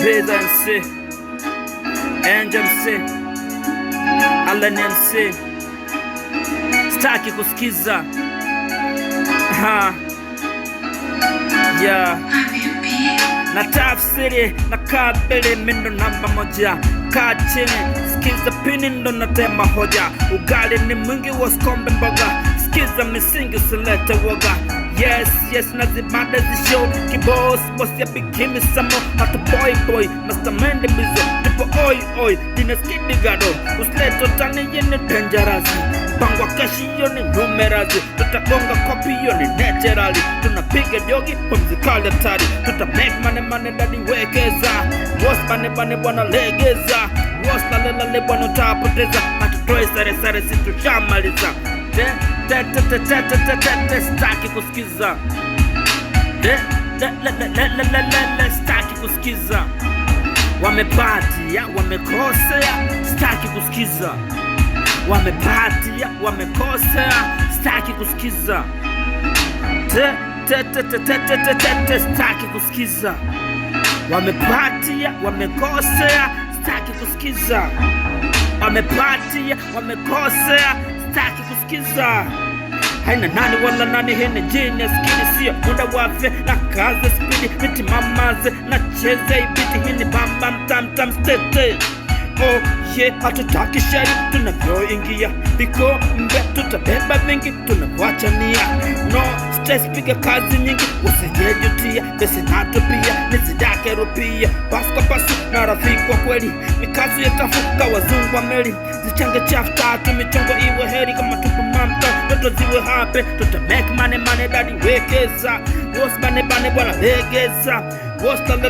Beza MC, Angel MC, Allen MC. Sitaki kusikiza yeah. Na tafsiri na kabili mindo namba moja. Kaa chini, sikiza pini ndo natema hoja. Ugali ni mwingi wa skombe mboga. Sikiza misingi usilete woga. Yes, nazibada zishow. Kiboss, boss ya bikini samo. Hata boy, mastermind bizo. Tipo oi, dina skidi gado. Usleto tani yene dangerous. Pangwa kashi yoni numerazi. Tutagonga kopi yoni naturally. Tunapiga jogi, pumzikali hatari. Tuta make money dadi wekeza. Boss bane bwana legeza. Boss lale bwana utapoteza. Hatutoe sare situshamaliza. Sitaki kusikiza. Sitaki kusikiza. Wamepatia, wamekosea. Sitaki kusikiza. Wamepatia, wamekosea. Sitaki kusikiza. Sitaki kusikiza. Wamepatia, wamekosea. Sitaki kusikiza. Wamepatia, wamekosea. Sitaki kusikiza. Haina nani wala nani, hene genius kini siyo muda wafe. Na kaze speedy, miti mamaze. Na cheze ibiti hini bam tam stete. Oh yeah, hatutaki shari, tunavyoingia biko mbe, tutabeba vingi, tunavyoachania. No stress, piga kazi nyingi, usijejutia. Besi nato pia, nizidake rupia. Pasu kwa pasu, na rafiki wa kweli. Mikazu ya tafuka, wazungu wa meli. Zichange chafu tatu, michongo iwe heri. Kama tupo mamta, toto ziwe hape. Tuta make money dadi wekeza. Boss bane bwana legeza. Boss lale